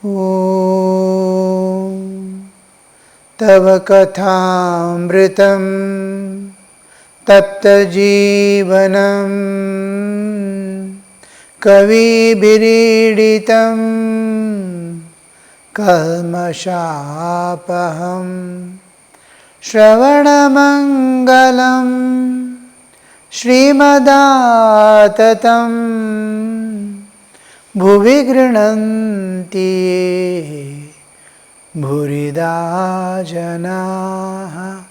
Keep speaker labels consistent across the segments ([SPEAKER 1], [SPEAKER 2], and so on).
[SPEAKER 1] Om Tava Kathamritam Tapta Jivanam Kavi Biriditam Kalmashapaham Shravanamangalam Srimadaatatam Bhuvi Grinanti Bhurida Janaha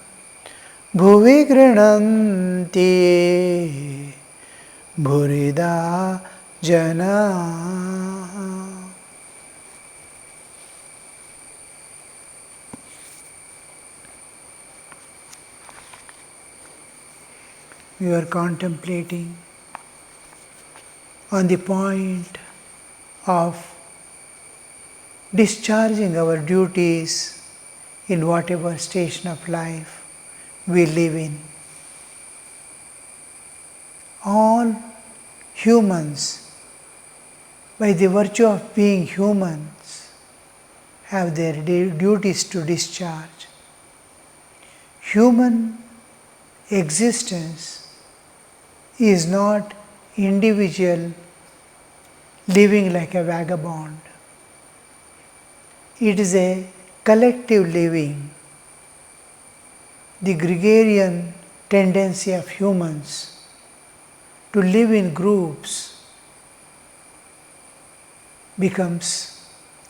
[SPEAKER 1] Bhuvi Grinanti Bhurida Janaha. We are contemplating on the point of discharging our duties in whatever station of life we live in. All humans, by the virtue of being humans, have their duties to discharge. Human existence is not individual living like a vagabond. It is a collective living. The gregarian tendency of humans to live in groups becomes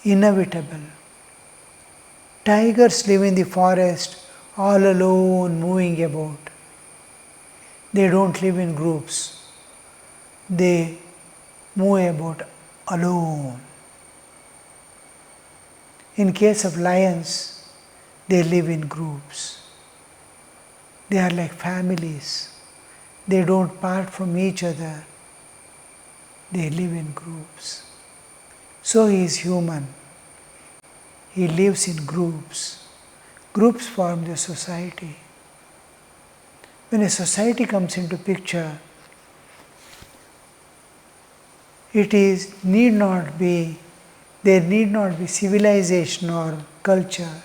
[SPEAKER 1] inevitable. Tigers live in the forest all alone, moving about. They don't live in groups. They move about alone. In case of lions, they live in groups. They are like families. They don't part from each other. They live in groups. So he is human. He lives in groups. Groups form the society. When a society comes into picture, there need not be civilization or culture.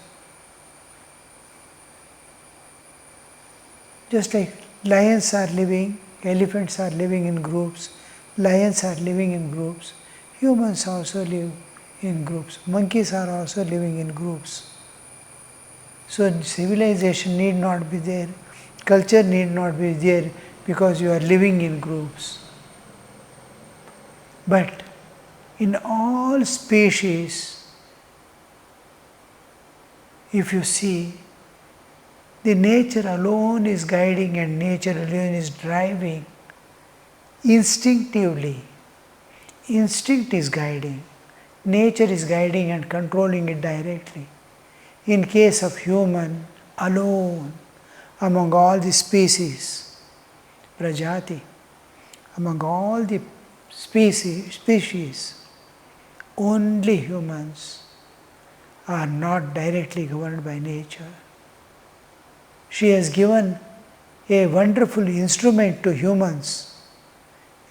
[SPEAKER 1] Just like lions are living, elephants are living in groups, lions are living in groups, humans also live in groups, monkeys are also living in groups. So civilization need not be there, culture need not be there because you are living in groups. But in all species, if you see, the nature alone is guiding and nature alone is driving instinctively. Instinct is guiding. Nature is guiding and controlling it directly. In case of human, alone, among all the species, prajati, among all the species, only humans are not directly governed by nature. She has given a wonderful instrument to humans,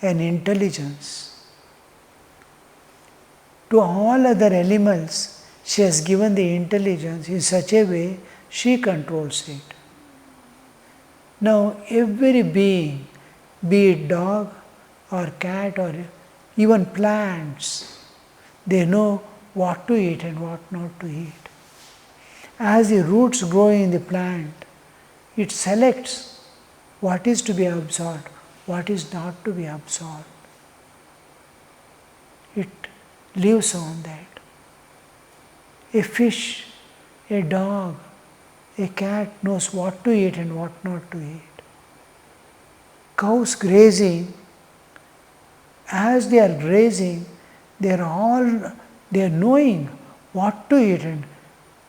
[SPEAKER 1] an intelligence. To all other animals, she has given the intelligence in such a way she controls it. Now, every being, be it dog or cat or even plants, they know what to eat and what not to eat. As the roots grow in the plant, it selects what is to be absorbed, what is not to be absorbed. It lives on that. A fish, a dog, a cat knows what to eat and what not to eat. Cows grazing, as they are grazing, they are knowing what to eat and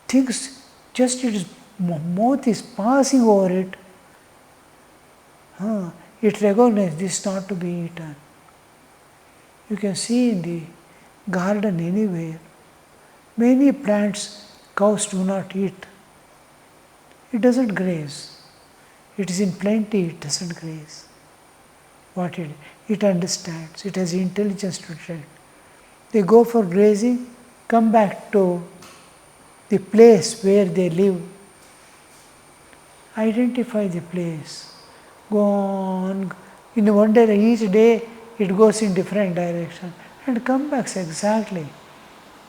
[SPEAKER 1] things, just its mouth is passing over it. It recognizes this not to be eaten. You can see in the garden anywhere, many plants cows do not eat. It doesn't graze. It is in plenty, it doesn't graze. It understands, it has intelligence to train. They go for grazing, come back to the place where they live. Identify the place. Go on. In one day, each day it goes in different direction and come back exactly.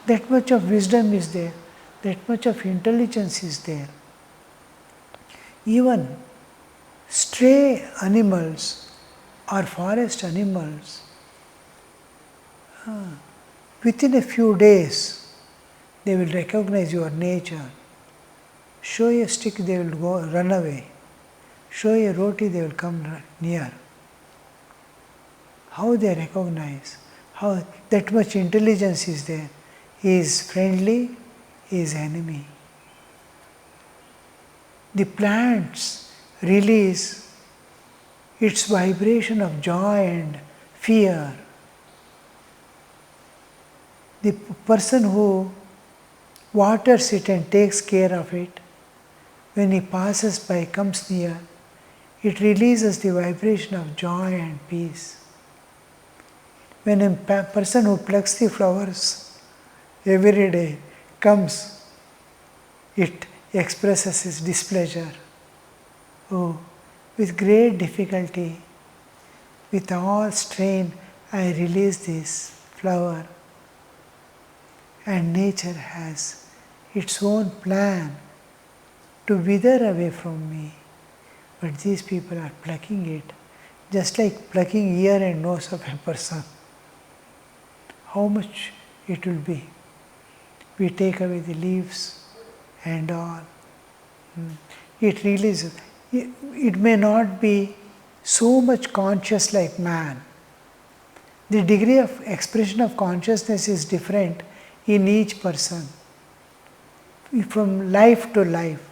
[SPEAKER 1] That much of wisdom is there. That much of intelligence is there. Even stray animals or forest animals, within a few days, they will recognize your nature. Show a stick, they will go run away. Show a roti, they will come near. How they recognize, how that much intelligence is there. He is friendly, he is enemy. The plants release its vibration of joy and fear. The person who waters it and takes care of it, when he passes by, comes near, it releases the vibration of joy and peace. When a person who plucks the flowers every day comes, it expresses his displeasure. Oh, with great difficulty, with all strain, I release this flower. And nature has its own plan to wither away from me. But these people are plucking it, just like plucking ear and nose of a person. How much it will be? We take away the leaves and all. It releases. It may not be so much conscious like man. The degree of expression of consciousness is different in each person, from life to life.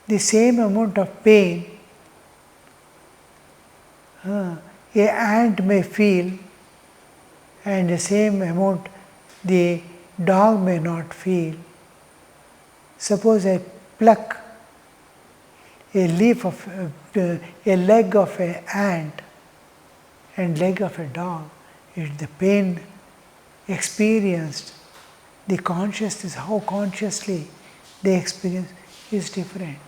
[SPEAKER 1] The same amount of pain an ant may feel, and the same amount the dog may not feel. Suppose I pluck a leaf of a leg of an ant and leg of a dog, the pain experienced, the consciousness, how consciously they experience is different.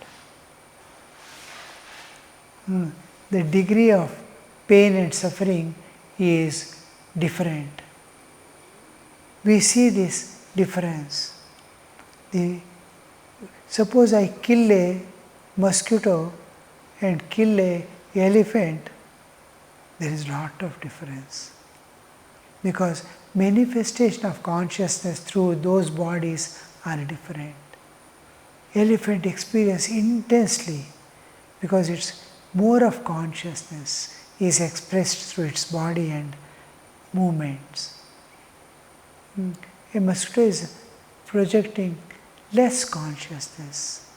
[SPEAKER 1] The degree of pain and suffering is different. We see this difference. Suppose I kill a mosquito and kill a elephant, there is a lot of difference. Because manifestation of consciousness through those bodies are different. Elephant experience intensely because it's more of consciousness is expressed through its body and movements. A mosquito is projecting less consciousness.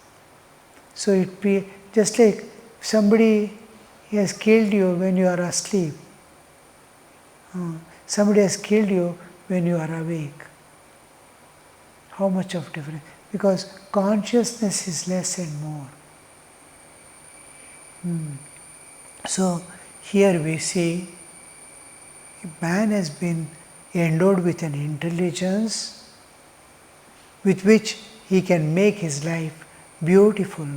[SPEAKER 1] So it be just like somebody has killed you when you are asleep. Somebody has killed you when you are awake. How much of difference? Because consciousness is less and more. So here we see man has been endowed with an intelligence with which he can make his life beautiful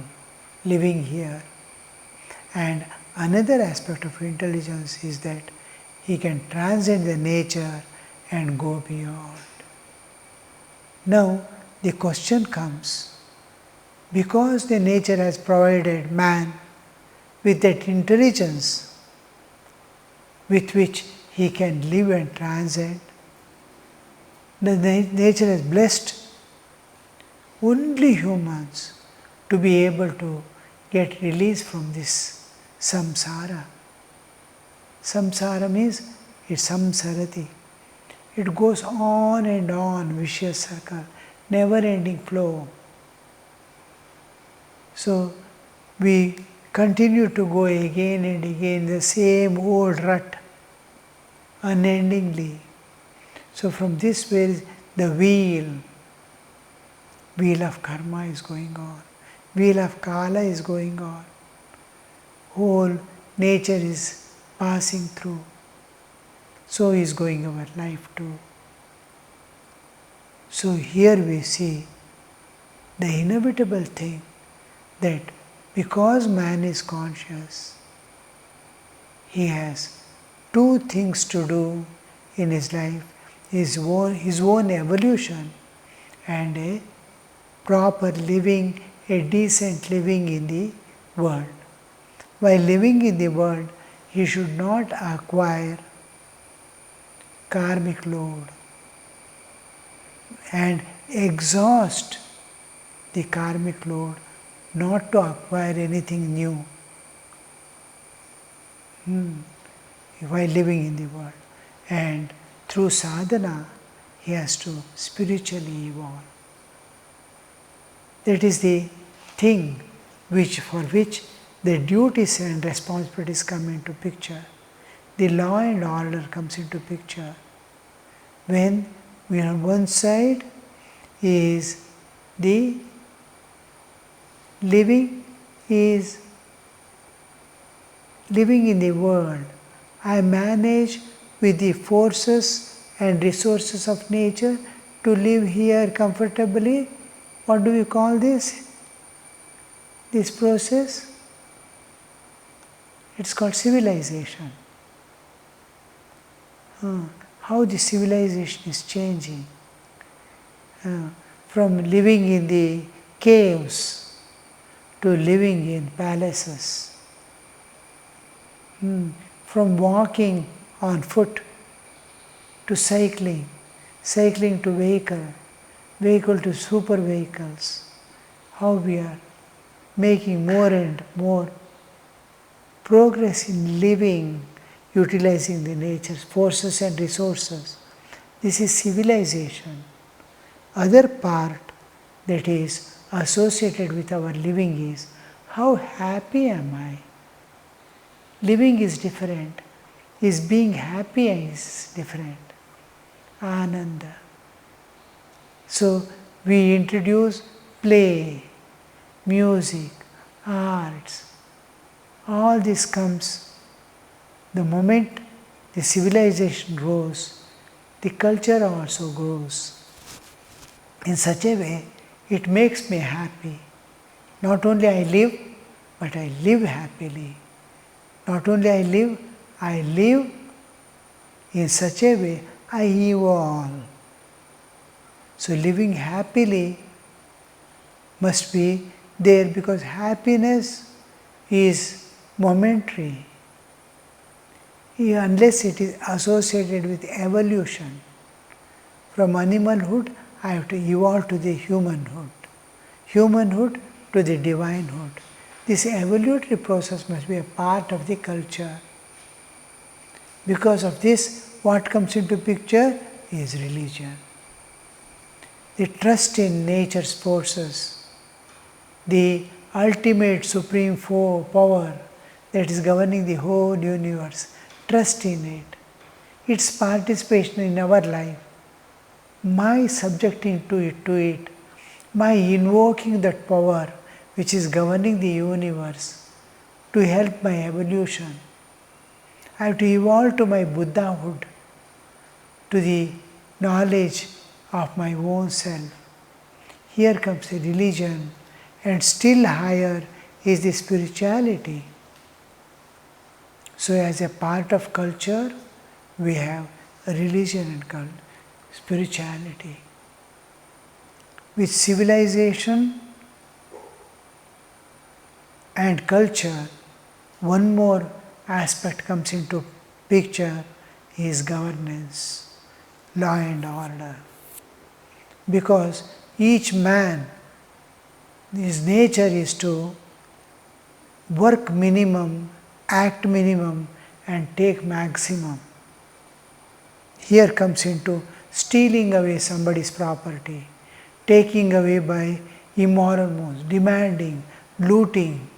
[SPEAKER 1] living here. And another aspect of intelligence is that he can transcend the nature and go beyond. Now the question comes, because the nature has provided man with that intelligence with which he can live and transcend, the nature has blessed only humans to be able to get release from this samsara. Samsara means it's samsarati. It goes on and on, vicious circle, never ending flow. So we continue to go again and again the same old rut unendingly. So from this where the wheel of karma is going on, wheel of kala is going on, whole nature is passing through. So is going our life too. So here we see the inevitable thing that because man is conscious, he has two things to do in his life, his own evolution and a proper living, a decent living in the world. While living in the world, he should not acquire karmic load and exhaust the karmic load not to acquire anything new while living in the world. And through sadhana, he has to spiritually evolve. That is the thing for which the duties and responsibilities come into picture. The law and order comes into picture. When we on one side is the living in the world. I manage with the forces and resources of nature to live here comfortably. What do we call this? This process? It's called civilization. How the civilization is changing. From living in the caves to living in palaces. From walking on foot to cycling to vehicle to super vehicles. How we are making more and more progress in living, utilizing the nature's forces and resources. This is civilization. Other part that is associated with our living is how happy am I? Living is different. Is being happy is different. Ananda. So we introduce play, music, arts. All this comes the moment the civilization grows, the culture also grows. In such a way, it makes me happy. Not only I live, but I live happily. Not only I live in such a way, I evolve. So living happily must be there because happiness is momentary. Unless it is associated with evolution. From animalhood, I have to evolve to the humanhood. Humanhood to the divinehood. This evolutionary process must be a part of the culture. Because of this, what comes into picture is religion. The trust in nature's forces, the ultimate supreme power that is governing the whole universe, trust in it, its participation in our life, my subjecting to it, my invoking that power which is governing the universe to help my evolution. I have to evolve to my Buddhahood, to the knowledge of my own self. Here comes the religion, and still higher is the spirituality. So as a part of culture, we have religion and spirituality. With civilization and culture, one more aspect comes into picture is governance, law and order. Because each man, his nature is to work minimum, act minimum and take maximum. Here comes into stealing away somebody's property, taking away by immoral moves, demanding, looting,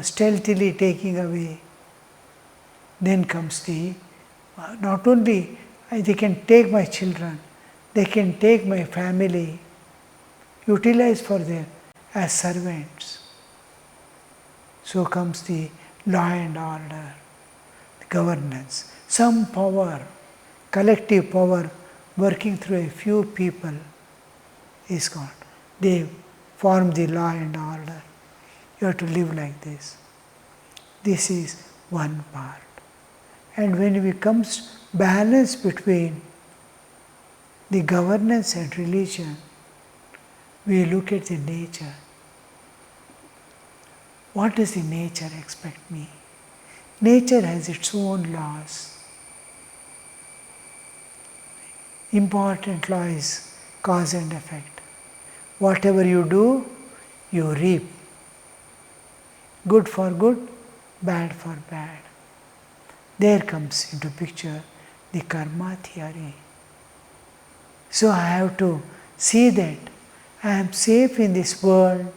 [SPEAKER 1] stealthily taking away. Then comes not only they can take my children, they can take my family, utilize for them as servants. So comes the law and order, the governance. Some power, collective power working through a few people is gone. They form the law and order. You have to live like this. This is one part. And when it becomes balance between the governance and religion, we look at the nature. What does the nature expect me? Nature has its own laws. Important law is cause and effect. Whatever you do, you reap. Good for good, bad for bad. There comes into picture the karma theory. So I have to see that I am safe in this world.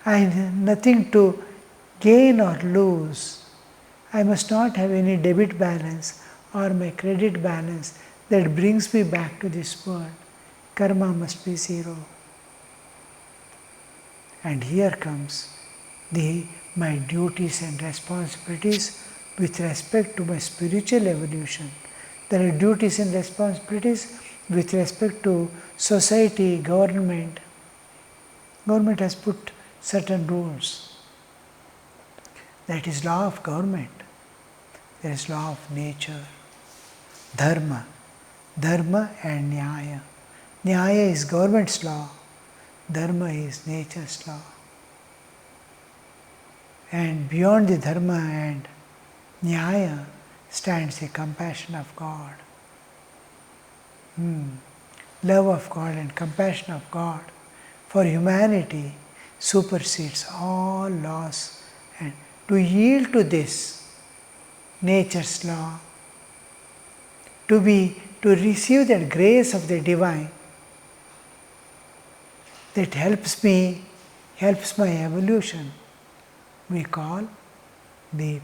[SPEAKER 1] I have nothing to gain or lose. I must not have any debit balance or my credit balance that brings me back to this world. Karma must be zero. And here comes my duties and responsibilities with respect to my spiritual evolution. There are duties and responsibilities with respect to society, government. Government has put certain rules. That is law of government. There is law of nature. Dharma. Dharma and Nyaya. Nyaya is government's law. Dharma is nature's law. And beyond the Dharma and Nyaya stands the compassion of God. Love of God and compassion of God for humanity supersedes all laws. And to yield to this nature's law, to receive that grace of the divine that helps me, helps my evolution, we call the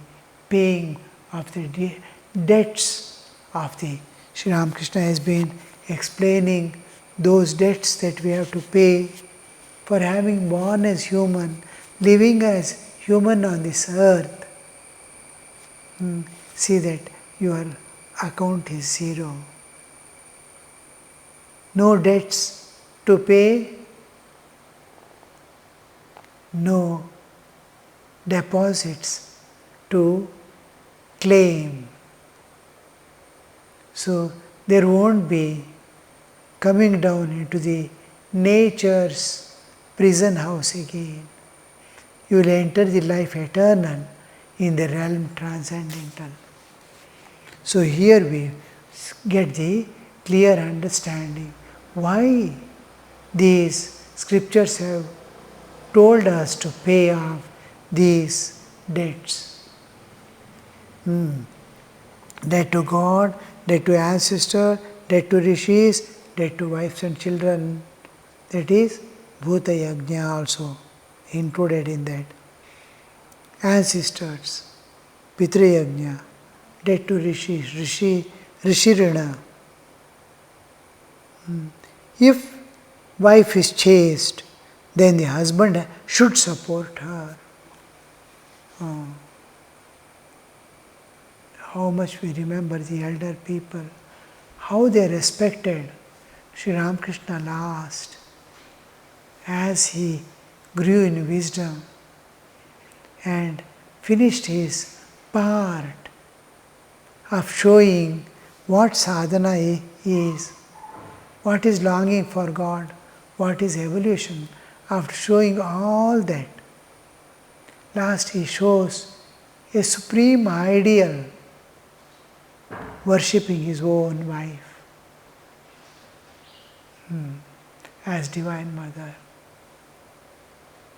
[SPEAKER 1] paying of the debts of the Sri Ramakrishna has been explaining those debts that we have to pay for having born as human, living as human on this earth. See that your account is zero. No debts to pay, no deposits to claim. So there won't be coming down into the nature's prison house again. You will enter the life eternal in the realm transcendental. So here we get the clear understanding why these scriptures have told us to pay off these debts. Debt to God, debt to ancestor, debt to rishis, debt to wives and children. That is Bhuta Yajna also included in that. Ancestors, Pitra Yajna, debt to rishis, Rishi Rina. If wife is chaste, then the husband should support her. How much we remember the elder people, how they respected Sri Ramakrishna last as he grew in wisdom and finished his part of showing what sadhana is, what is longing for God, what is evolution. After showing all that, last he shows a supreme ideal, worshipping his own wife as Divine Mother,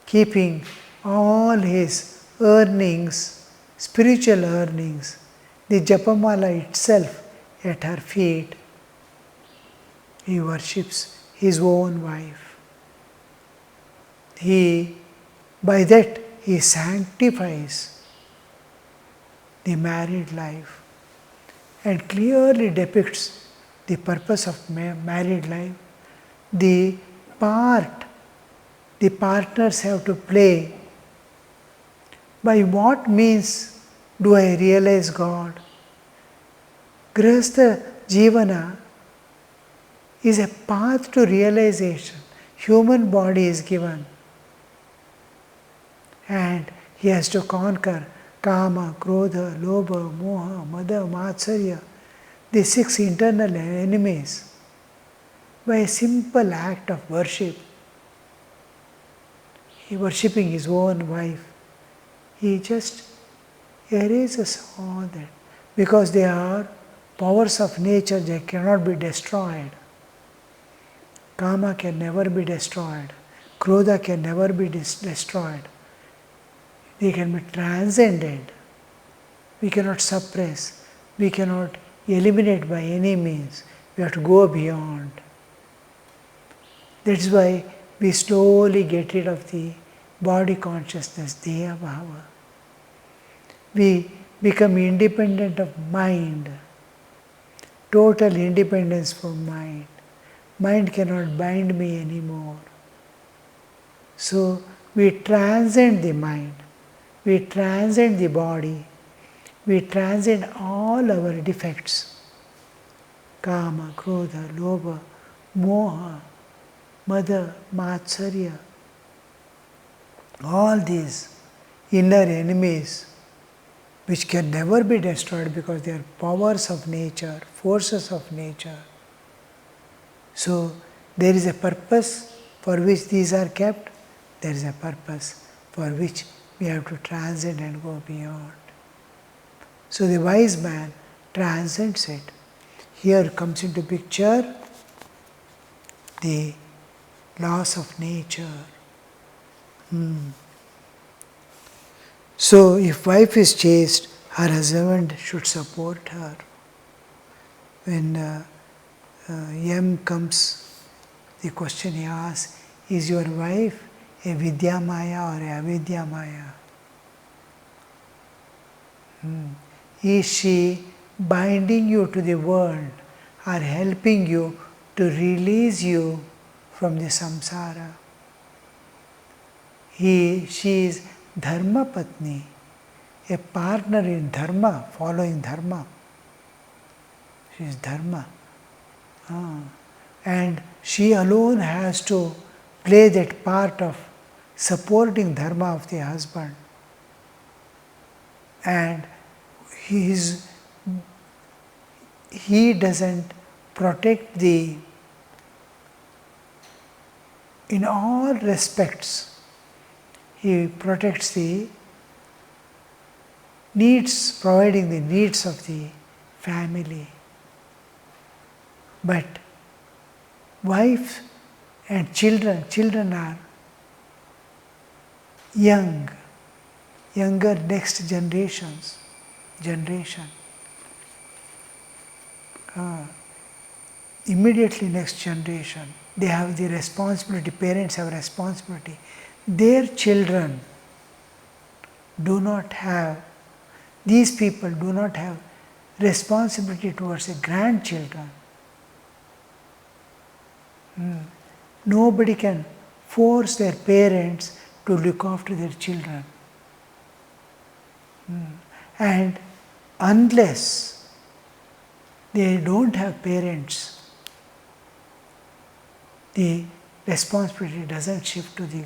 [SPEAKER 1] keeping all his earnings, spiritual earnings, the Japamala itself at her feet. He worships his own wife. By that he sanctifies the married life and clearly depicts the purpose of married life, the part the partners have to play. By what means do I realize God? Grihastha Jivana is a path to realization. Human body is given and he has to conquer Kama, Krodha, Lobha, Moha, Mada, Matsarya, the 6 internal enemies, by a simple act of worship. He worshipping his own wife. He just erases all that. Because they are powers of nature, they cannot be destroyed. Kama can never be destroyed. Krodha can never be destroyed. They can be transcended. We cannot suppress. We cannot eliminate by any means. We have to go beyond. That's why we slowly get rid of the body consciousness, Deha Bhava. We become independent of mind. Total independence from mind. Mind cannot bind me anymore. So we transcend the mind. We transcend the body. We transcend all our defects. Kama, Krodha, Lobha, Moha, Mada, Matsarya. All these inner enemies which can never be destroyed because they are powers of nature, forces of nature. So there is a purpose for which these are kept. There is a purpose for which we have to transcend and go beyond. So the wise man transcends it. Here comes into picture the laws of nature. So if wife is chaste, her husband should support her. When Yam comes, the question he asks, is your wife a Vidya Maya or a Avidya Maya? Is she binding you to the world or helping you to release you from the samsara? She is Dharma Patni, a partner in Dharma, following Dharma. She is Dharma. And she alone has to play that part of supporting Dharma of the husband. And he doesn't protect in all respects, he protects the needs, providing the needs of the family. But wife and children are younger next generation. Immediately next generation, they have the responsibility, parents have responsibility. Their children these people do not have responsibility towards their grandchildren. Nobody can force their parents to look after their children. And unless they don't have parents, the responsibility doesn't shift to the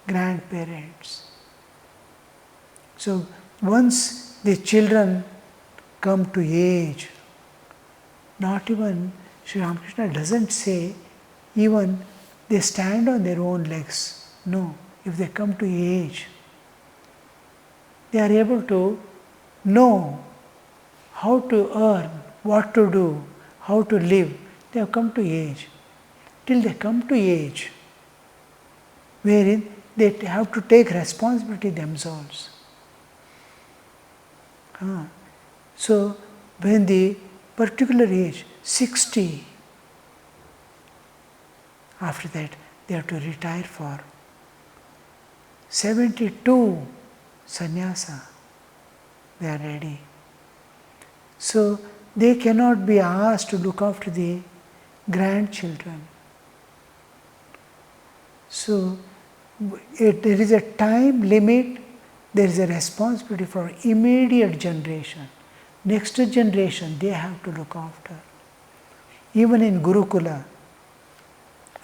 [SPEAKER 1] grandparents. So once the children come to age, not even Sri Ramakrishna doesn't say even they stand on their own legs. No, if they come to age, they are able to know how to earn, what to do, how to live. They have come to age. Till they come to age, wherein they have to take responsibility themselves. So when the particular age, 60, after that they have to retire for 72, sannyasa, they are ready. So they cannot be asked to look after the grandchildren. So there is a time limit, there is a responsibility for immediate generation. Next generation they have to look after. Even in Gurukula,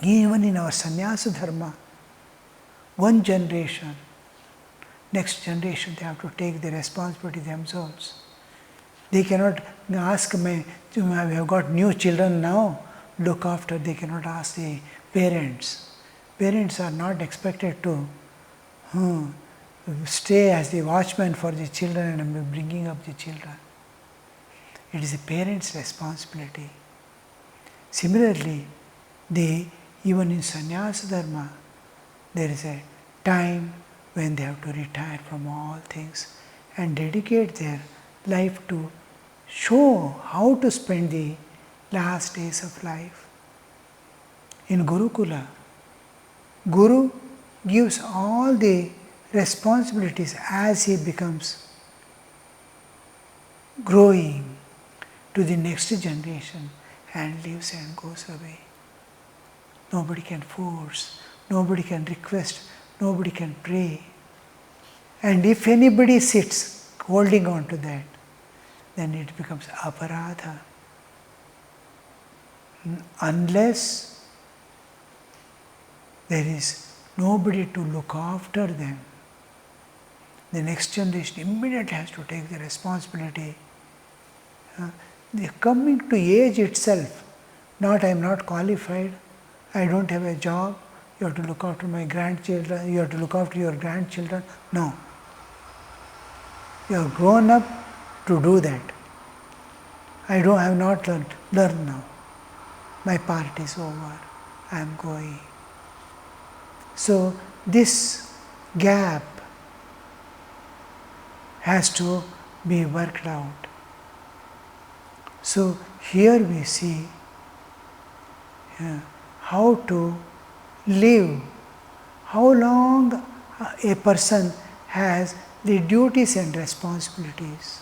[SPEAKER 1] even in our sannyasa dharma, one generation, next generation, they have to take the responsibility themselves. They cannot ask, we have got new children now, look after, they cannot ask the parents. Parents are not expected to stay as the watchman for the children and bringing up the children. It is the parents' responsibility. Similarly, even in sannyasa dharma, there is a time when they have to retire from all things and dedicate their life to show how to spend the last days of life. In Gurukula, Guru gives all the responsibilities as he becomes growing to the next generation and lives and goes away. Nobody can force, nobody can request, nobody can pray. And if anybody sits holding on to that, then it becomes aparadha. Unless there is nobody to look after them, the next generation immediately has to take the responsibility. The coming to age itself, not I am not qualified, I don't have a job, you have to look after my grandchildren, you have to look after your grandchildren. No. You have grown up to do that. I have not learned now. My part is over. I am going. So this gap has to be worked out. So here we see how to live, how long a person has the duties and responsibilities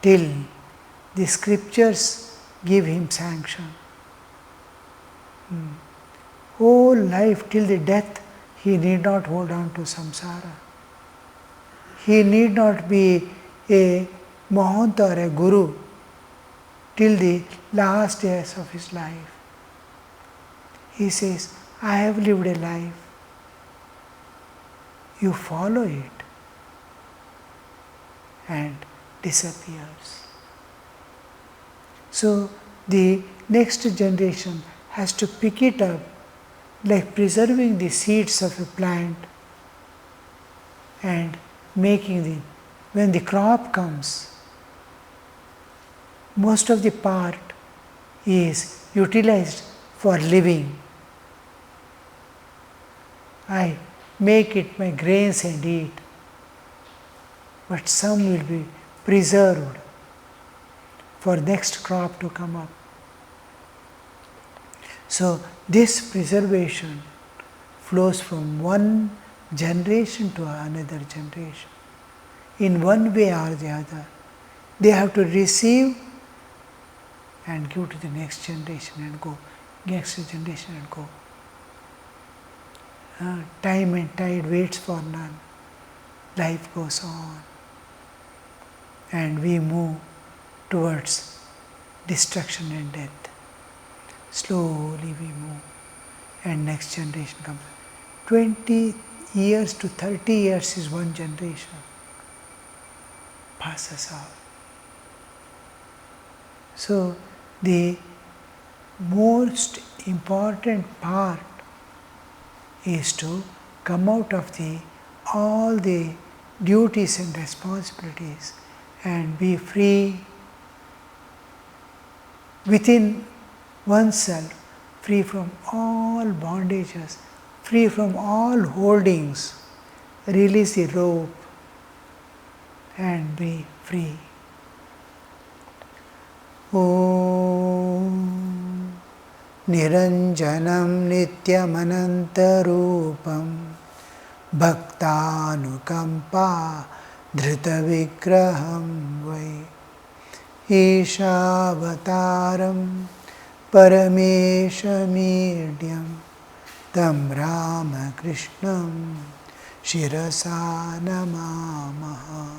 [SPEAKER 1] till the scriptures give him sanction. Whole life till the death he need not hold on to samsara. He need not be a mahanta or a guru till the last days of his life. He says, I have lived a life. You follow it and disappears. So the next generation has to pick it up like preserving the seeds of a plant and making when the crop comes, most of the part is utilized for living. I make it my grains and eat, but some will be preserved for next crop to come up. So this preservation flows from one generation to another generation. In one way or the other, they have to receive and give to the next generation and go, next generation and go. Time and tide waits for none. Life goes on. And we move towards destruction and death. Slowly we move. And next generation comes. 20 years to 30 years is one generation. Passes off. So the most important part is to come out of all the duties and responsibilities and be free within oneself, free from all bondages, free from all holdings, release the rope and be free. Om Niranjanam Nityamanantarupam Bhaktanukampa Dhritavigraham Vai Ishavataram Parameshamidhyam Tam Ramakrishnam Shirasa Namamaha.